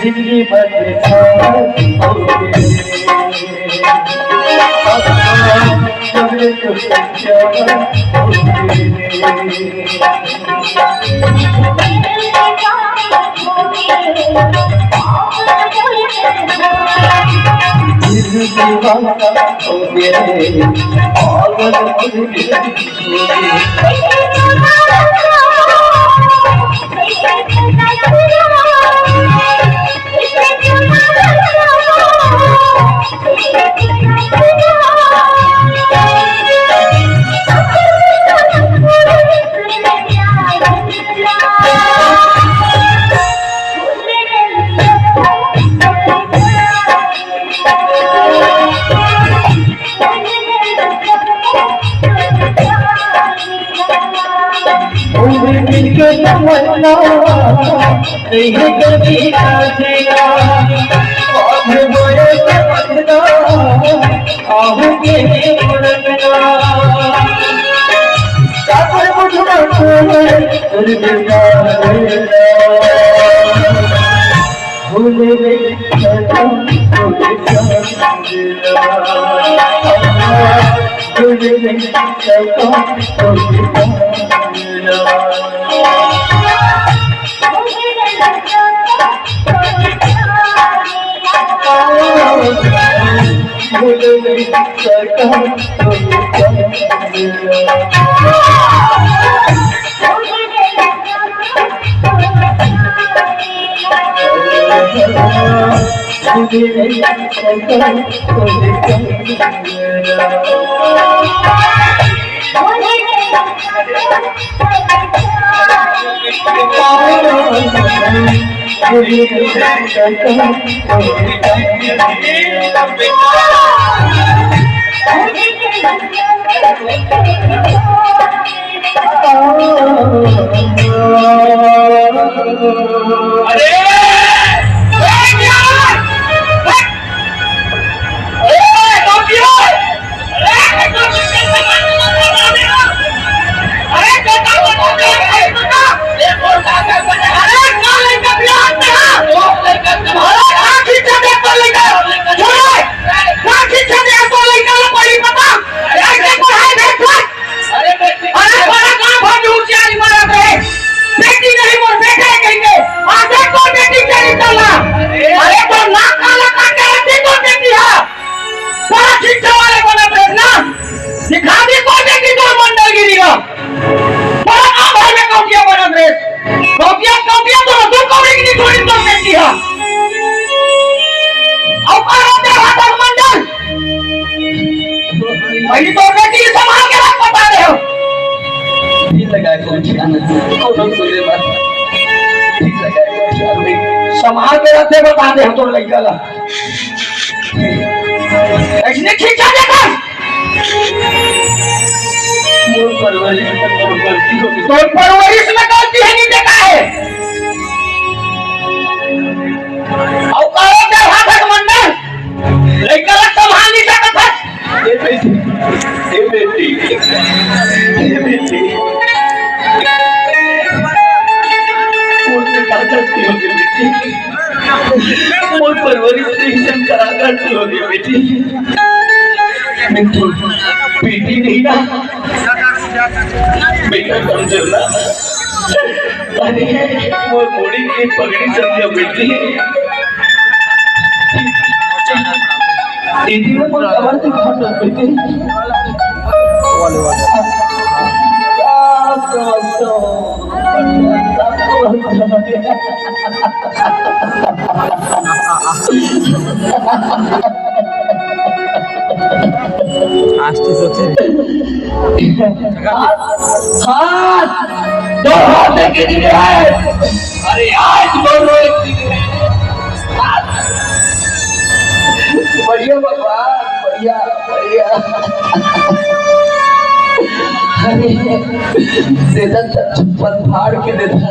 जिंदगी बदला संभाल के रखते बता दे हम तो लड़का ला ऐसे खींचा देखा मोर परवरिश में गलती है नहीं देखा है और करो क्या हाथक मंडल लड़का ला संभाल नहीं सकता ये बेटी मोर परवरिश नहीं करा करती होगी बेटी मिट्टू बेटी नहीं ना बेटा कमजोर ना अरे वो मोड़ी की पगड़ी समझो बेटी दीदी में कोई खबर दिखा दो बेटी दो हाथ के दिन है अरे आज दोनों एक दिन है बढ़िया भगवान बढ़िया बढ़िया अरे देता चप्पल फाड़ के देता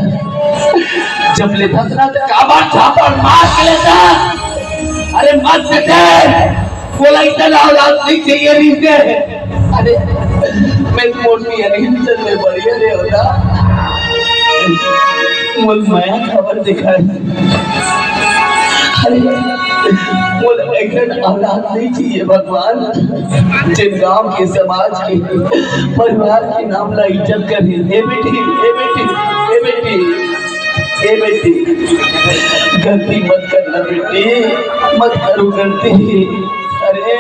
जब लेता ना काबर झापड़ मार के लेता अरे मत देते बोला इतना औलाद नहीं चाहिए रिश्ते अरे मैं मोटी रिश्ते में बढ़िया रे होता बोल माया खबर दिखाई अरे बोल एक औलाद नहीं चाहिए भगवान जिन गांव के समाज के परिवार के नाम ला इज्जत कर हे बेटी हे बेटी हे बेटी हे बेटी गलती मत करना बेटी मत करो गलती अरे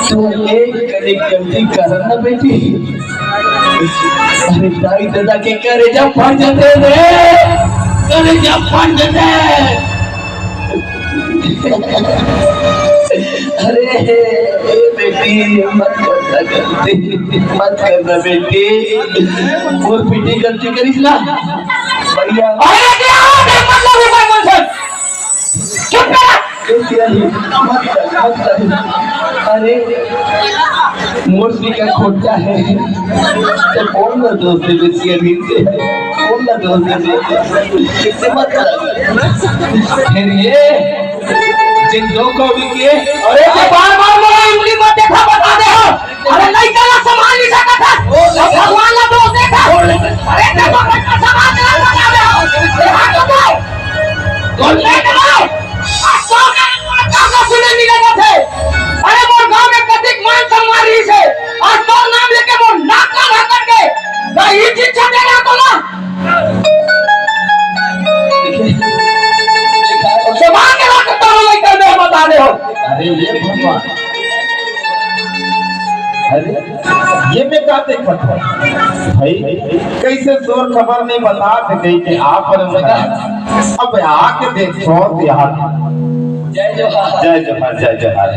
तू एक गलती करना बेटी अरे दाई दादा के करे जब फट जाते रे करे जब फट जाते अरे बेटी मत करना गलती मत करना बेटी और बेटी गलती करीस ना बढ़िया अरे मोरसी का खोटा है तो कौन ना दोस्त है कौन ना दोस्त है किससे मत फिर ये जिन दो को भी किए अरे बार बार बोला उंगली मत देखा बता दे हो अरे नहीं चला संभाल नहीं सकता था भगवान का दोस्त देखा अरे देखो का समाज ना बता दे हो देखा तो बोल ले दे आज तो सुने नहीं लगा थे अरे मोर गांव में कतिक मान सम्मान रही से आज तो नाम लेके मोर नाक का ढक के ना ये चीज छड़ेगा तो ना समाज के रख तो नहीं करने बता दे हो अरे ये भगवान अरे ये मैं क्या देखा था भाई कैसे जोर खबर नहीं बता थे कि आप पर अब आके देखो यहाँ जय जोहार जय जोहार जय जोहार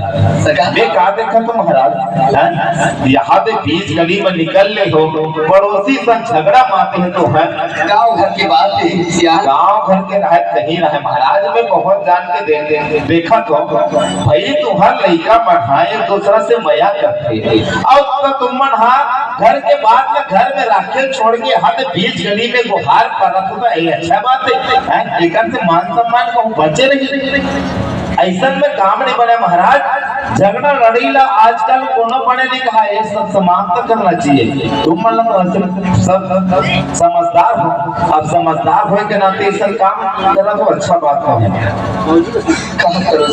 मैं कहा देखा तो महाराज यहाँ से बीच गली में निकल ले हो पड़ोसी संग झगड़ा मारते हैं तो है गांव घर की बात है गांव घर के रहे कहीं रहे महाराज में बहुत जान के देखा तो भाई तुम्हार लड़का बढ़ाए एक दूसरा से मया करते और तुम मना घर के बाद में घर में राखेल छोड़ के हाथ बीच गली में गुहार करना तो अच्छा बात है लेकिन से मान सम्मान को बचे नहीं ऐसा में काम नहीं बने महाराज झगड़ा लड़ीला आजकल कोनो बने नहीं कहा ये सब समाप्त करना चाहिए तुम मतलब सब समझदार हो अब समझदार हो के नाते सब काम करना तो अच्छा बात है कहा करो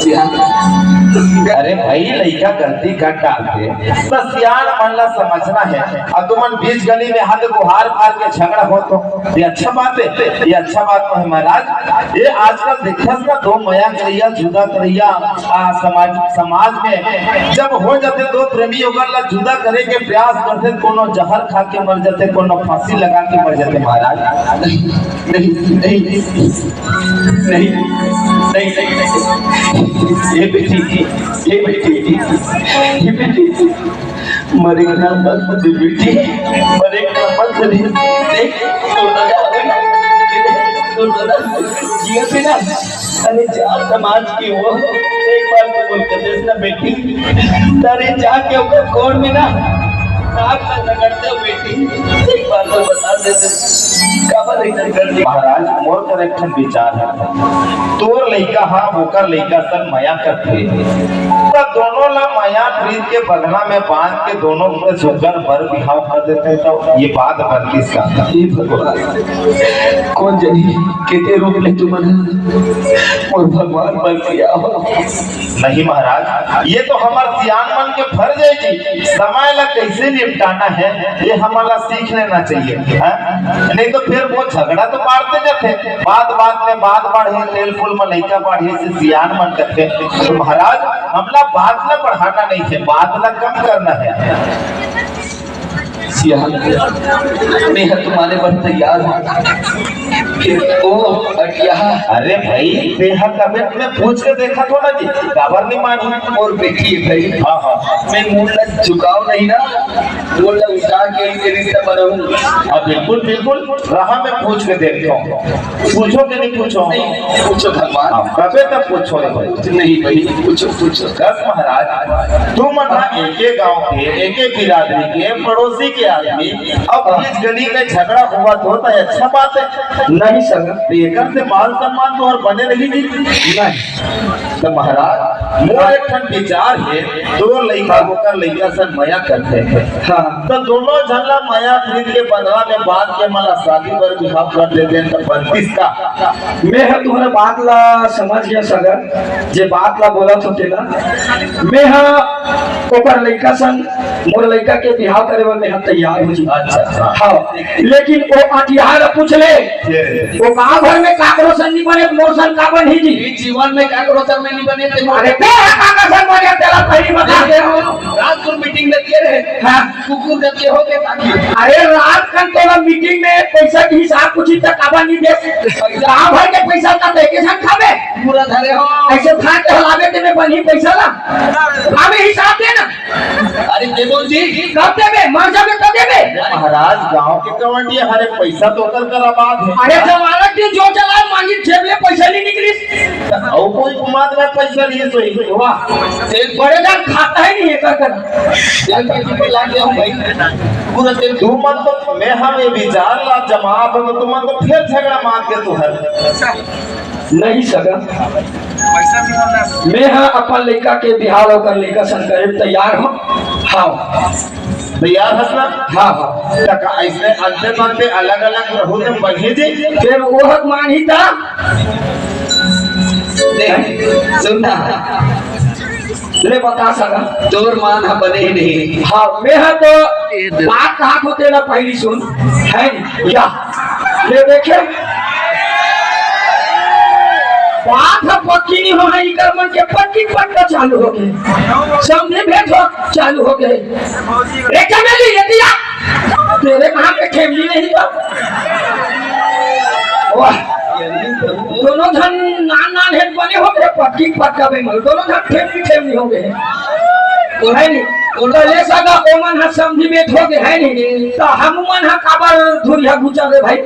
अरे भाई लड़का गलती कर डालते तो सियान मानला समझना है और तुम बीच गली में हाथ गुहार मार के झगड़ा हो तो ये अच्छा बात है ये अच्छा बात है महाराज ये आजकल देखा ना दो मया करिया जुदा करिया समाज में जब हो जाते दो प्रेमी होकर जुदा करे के प्रयास करते कोनो जहर खा के मर जाते कोनो फांसी लगा के मर जाते महाराज नहीं नहीं नहीं नहीं नहीं ये बेटी मरेगा मत बेटी मरेगा मत देख तो जिया पे ना अरे चार समाज की वो एक बार तो बोल कर ना बेटी तारे जाके कोर में ना नाक ना करते हो बेटी एक बार तो बता देते महाराज मोर कर एक ठन विचार है, तोर लइका हा ओकर लइका सन माया करथे, तो दोनों ला माया प्रीत के बंधना में बांध के दोनों को सुगर बर बिहाव कर देते, तो ये बात बनती सा कौन जानी कितने रूप ले तुमन और भगवान बन किया हो। नहीं महाराज, ये तो हमार सियान मन के फर्ज है जी, समय ला कैसे निपटाना है ये हमारा सीख लेना चाहिए है? नहीं तो फिर वो झगड़ा तो मारते जाते, बात बात में बात बढ़े, तेल फूल में लइका बढ़े से सियान मन करते। तो महाराज हमला बात न बढ़ाना नहीं है, बात न कम करना है। मैं तुम्हारे पर तैयार हूँ। अरे भाई बेहा कमेंट में पूछ के देखा तो ना जी, खबर नहीं मानी और बेटी भाई। हाँ हाँ, मैं मुंह झुकाओ नहीं ना, बोल उठा के इनके रिश्ता बनाऊं। अब बिल्कुल बिल्कुल रहा, मैं पूछ के देखता हूँ। पूछो कि नहीं पूछो? नहीं पूछो भगवान, कबे तक पूछो नहीं भाई, पूछो पूछो। दस महाराज, तुम एक गांव के एक बिरादरी के पड़ोसी के आदमी, अब बीच गली में झगड़ा हुआ तो अच्छा बात है नहीं सर, बेकर से मान सम्मान तो और बने रही थी नहीं। तो महाराज मोर एक ठन विचार है, दो लइका होकर लइका सन माया करते हैं। हाँ तो दोनों झल्ला माया खरीद के बंधवा में बात के मला शादी पर बिहाव कर देते हैं, तो बनतीस का। मैं तुम्हारा बात ला समझ गया सगर, जे बात ला बोला होते ना, मैं ओकर लइका सन मोर लइका के बिहाव करे में मैं तैयार हूँ। अच्छा हाँ, लेकिन वो अटियार पूछ ले वो गाँव भर में काकरो सन नहीं बने, मोर सन का बन ही जी जीवन में काकरो सन में नहीं बने थे। अरे काका सन बने तेरा पहली बता दे हो। रात को मीटिंग में किए रहे, हाँ कुकुर करके हो गए ताकि। अरे रात कन तो मीटिंग में पैसा की हिसाब कुछ तक काबा नहीं दे, गाँव भर के पैसा का देके सन खावे पूरा धरे हो ऐसे खा के हलावे ते में बनी पैसा ला खावे हिसाब दे ना। अरे देवों जी कब देवे मर जावे कब देवे? महाराज गांव के कवंडी हरे पैसा तो कर आबाद है। अरे जमाना की जो चला मांगी जेबले पैसा नहीं निकली, और कोई कुमार में पैसा नहीं सोई वाह, एक बड़े जान खाता ही नहीं है कर तेल के जी पे लागे हम भाई पूरा तेल। तू मन तो मैं हम ये विचार ला जमा तो तुम मन तो फिर झगड़ा मार के तू हर नहीं सका। मैं हाँ अपन लड़का के बिहार होकर लेकर संकल्प तैयार हूँ। हाँ तैयार हसना। हाँ हाँ तक ऐसे अंते मंते अलग अलग रहू तो बनी जी, फिर वो हक मान ही था। सुनना ले बता सका तोर मान हम बने ही नहीं। हाँ मैं हाँ तो बात कहा होते ना पहली सुन है या ले देखे बात है पक्की नहीं होना, इकर मन के पक्की पक्का चालू हो गए, समझे भेंट हो चालू हो गए। एक चमेली ये दिया तेरे कहाँ पे खेमली नहीं था। वाह दोनों धन नान नान हेड बने हो गए, पक्की पक्का बेमल दोनों धन खेमली हो गए है नहीं। तो ले सका ओमन हा समझी में हो गए है नहीं, तो हम मन हा काबर धुरिया गुचा दे भाई,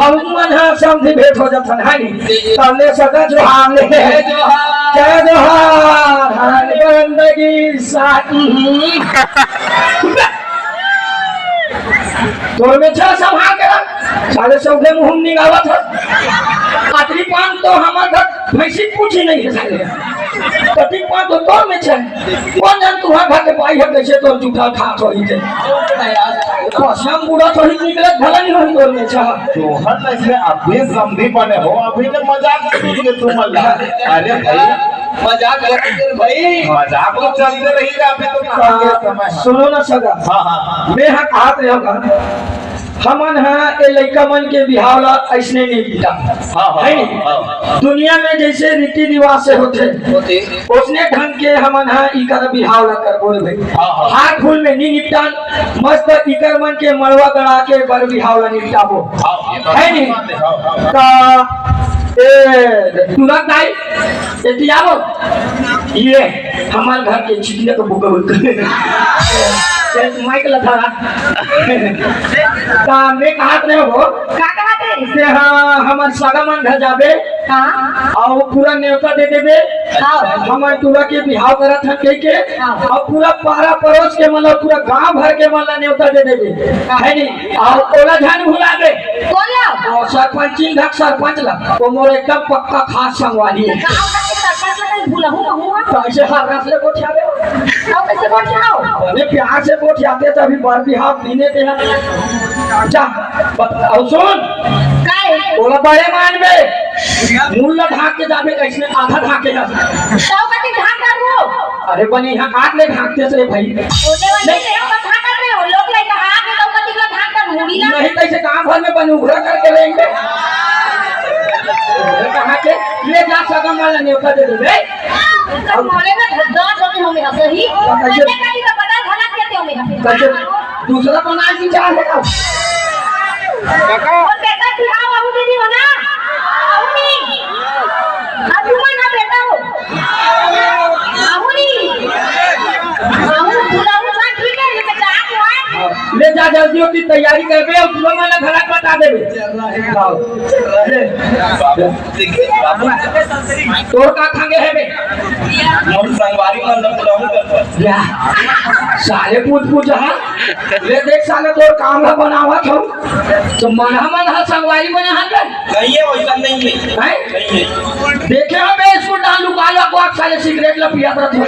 हम मन हा समझी भेंट हो जाता है नहीं। तो ले सका जो हाल ले जय जोहार हर बंदगी साथी तो में छह संभाल के साले सौदे मुंह निकाला था कातरी पान तो हमारा भैंसी पूछी नहीं है साले कटी पान तो तोर में छे कौन जान तू घर के पाई है कैसे तो जूठा खा तो ही जे शाम बुढ़ा तो ही निकले भला नहीं हो तोर में छा तो हर ऐसे अभी समझी बने हो, अभी ने मजाक के तू मजाक। अरे भाई मजाक करते भाई, मजाक तो चलते रहेगा अभी तो कहां समय। सुनो ना सगा। हाँ हाँ मैं हाँ कहत रहा हमन हाँ ए लड़का मन के बिहाव ला ऐसने नहीं बीता है नहीं। दुनिया में जैसे रीति रिवाज से होते उसने ढंग के हमन हाँ इकर बिहाव ला कर बोल भाई हाथ फूल में नहीं निपटान, मस्त इकर मन के मड़वा गड़ा के बर बिहाव ला निपटाबो है नहीं। तुरंत आई ये हमारे घर के चिड़िया को बुक माइक लगा मैं कहा रहे हो से हाँ हमारे सागामान घर जाबे और पूरा न्योता दे देबे हमारे टूरा के बिहाव करा था के और पूरा पारा पड़ोस के मतलब पूरा गांव भर के मतलब न्योता दे देबे है नहीं। और ओला झान भुला दे ओला और सरपंच घक सरपंच लग वो मोर एकदम पक्का खास संगवाली है गाँव का सरपंच लगा भूलहूँ कहूँ कैसे हर से गोठिया दे अब कैसे बोल जाओ अरे प्यार से गोठियाते तो अभी बर बिहाव पीने पे जा बताओ सुन काय बोला बड़े मान में मूल्य ढाक के जाबे कैसे आधा ढाक के जा तो कति ढाक कर वो अरे बनी यहाँ काट ले ढाकते से भाई ओने वाले से हम ढाक कर रहे हो लोग ले कहा कि तो कति का ढाक कर मुड़ी ना नहीं कैसे काम भर में बन उघरा करके लेंगे कहाँ के ले जा सगम वाला न्योता दे दे तो मोले में धद्दा जमी होंगे सही कैसे कति का पता भला कहते होंगे कैसे दूसरा बना की चाह है और बेटा दिखाओ बाबू दीदी हो ना अहुनी अब तुम ना बेटा हो अहुनी अहु बुलाऊ ना ठीक है लेके जा के ले जा जल्दी उसकी तैयारी कर बे और तुम मैंने घर बता देबे तोर का खांगे है बे मोर संगवारी मन न बुलाऊं कर या साले पूछ हां ले देख साले तोर काम है बनावत हम तो मन संगवारी में हां कर नहीं है वैसा नहीं है नहीं है देखे हम इसको डालू काला को साले सिगरेट ला पिया रहत हो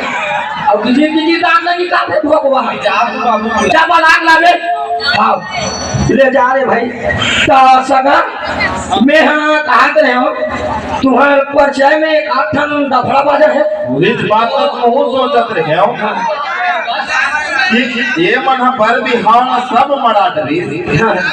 और किसी दांत ना निकालते धोकवा जा बाबू जा बलाग लावे आओ ले जा रे भाई तो सगा मैं हाँ कहा रहे हो तुम्हारे परिचय में एक आठन दफड़ा बाजा है इस बात को तुम सोचत रहे हो कि ये मन भर बिहाव न सब मरा डरी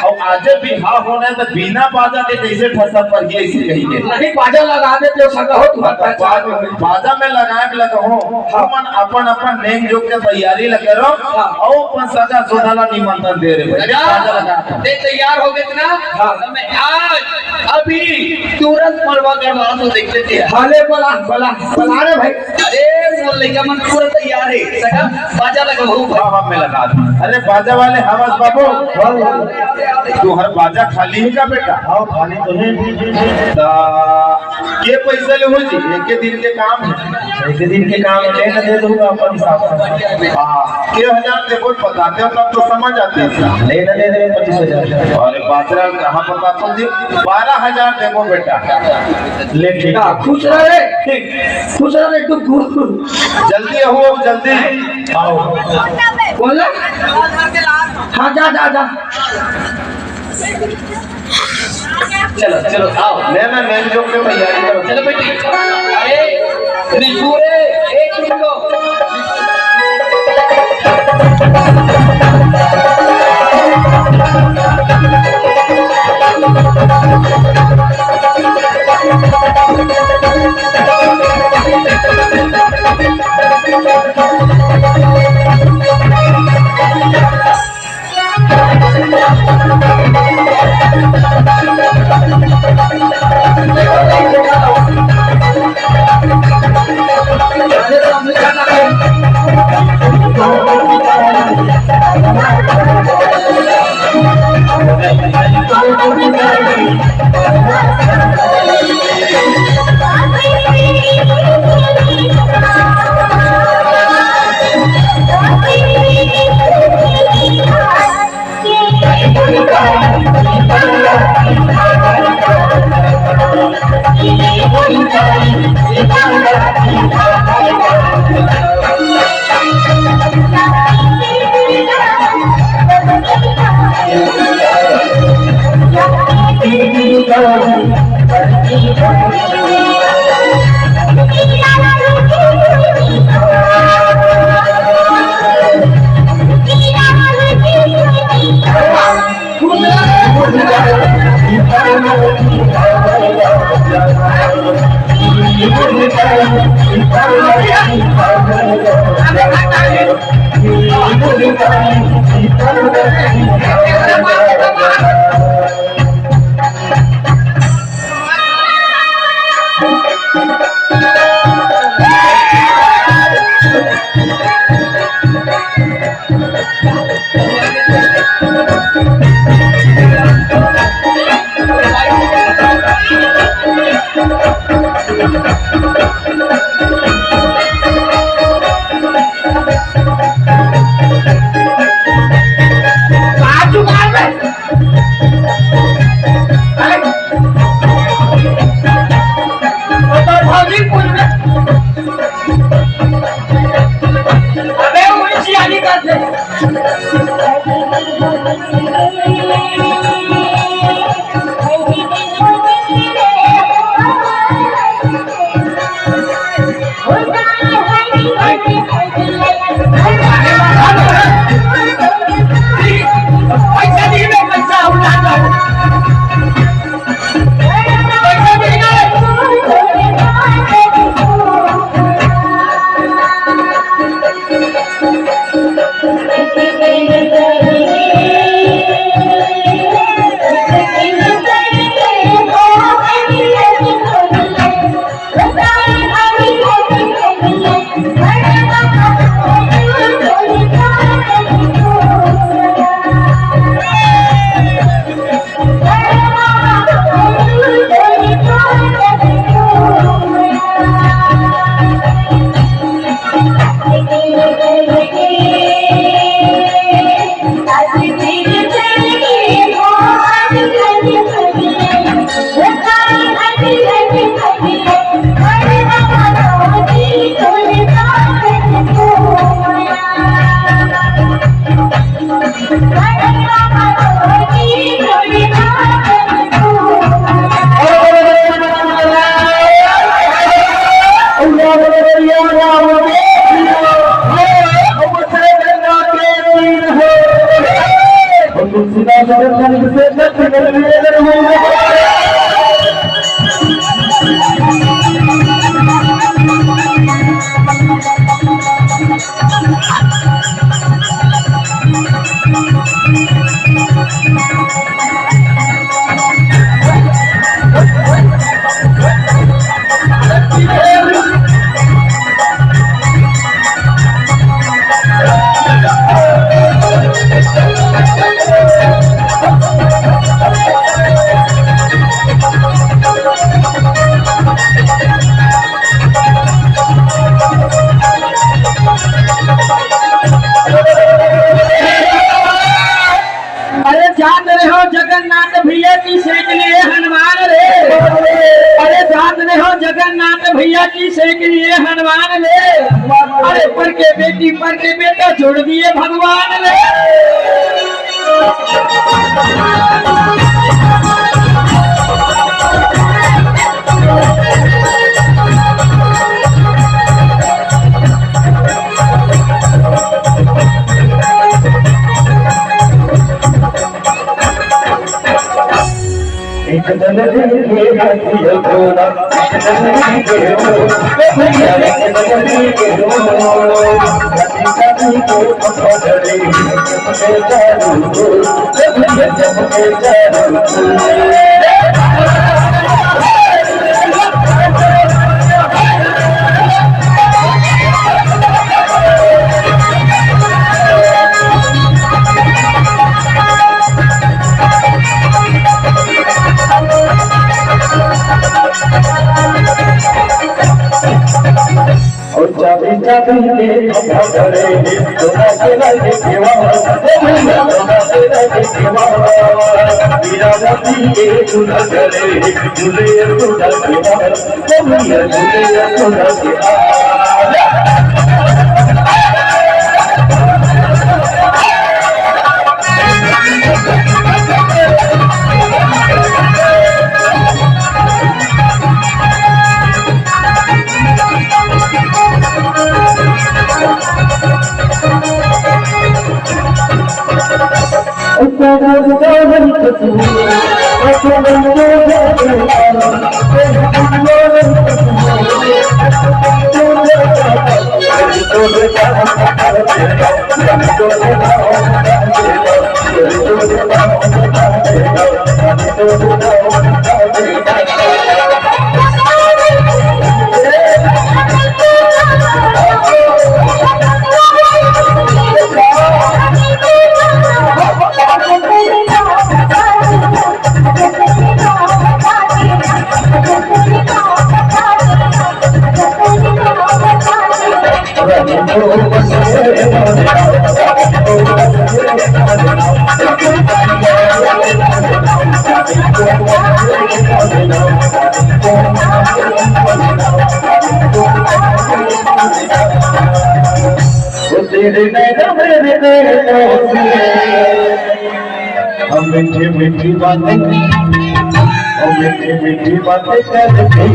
और आज बिहाव होने तो बिना बाजा के कैसे ठसक पर ये इसे कही नहीं बाजा लगा देते सगा हो तुम्हारे बाजा में लगाए के लगा हो हम अपन अपन नेम जोग के तैयारी लगे रहो और अपन सगा जोधाला निमंत्रण दे रहे बाजा लगा ते तैयार हो गए ना मैं आज अभी तुरंत मरवा करवा तो देखते थे हाले बला रे भाई अरे मोर लइका मन पूरा तैयार है सगा बाजा लगा हो हम में लगा दी अरे बाजा वाले हवस बाबू तू हर बाजा खाली ही का बेटा हाँ खाली तो है ये पैसा ले हो जी एक दिन के काम है एक दिन के काम ले ना दे दूंगा अपन हिसाब से के हजार देखो बताते हो तब तो समझ आते हैं ले ना दे दे 25,000 और बाजरा कहाँ पता तो जी 12,000 देखो बेटा ले ठीक है खुश रहे तू जल्दी हो जल्दी आओ बोल हाँ जा चलो चलो आओ लेना नेम जोग के तैयारी करो चलो बेटी अरे निशूरे एक मिनट को पैसा दी में पैसा उड़ा दो पैसा दी जगन्नाथ भैया की सेक लिए हनुमान रे। अरे जान रहे हो जगन्नाथ भैया की सेक लिए हनुमान रे। अरे पर के बेटा जोड़ दिए भगवान रे। एक दल के हाथी घोड़ा एक दल के भैया एक दल के रोड़ा हाथी को पकड़े के चारों जब के चारों और चाबी चाबी के पकड़े दोना के लागे केवा दोना के लागे केवा वीरावती के दुल्हा करे दुल्हे दुल्हा केवा दुल्हे दुल्हा केवा तेरे नैना मेरे हम मीठी मीठी बातें और मीठी मीठी बातें करते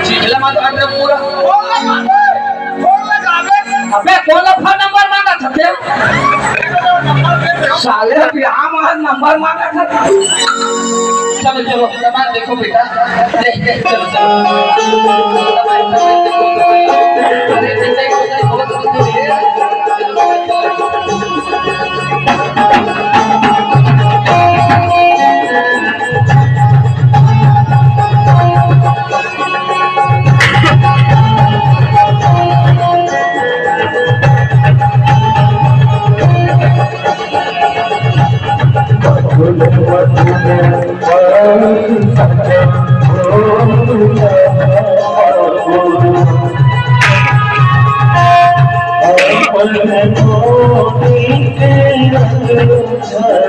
चिखला मा तो अंदर पूरा अबे कौन फोन नंबर मांगा था ते साले अभी हम नंबर मांगा था चलो चलो तमाम देखो बेटा देख देख चलो चलो अरे देखो बहुत Oh,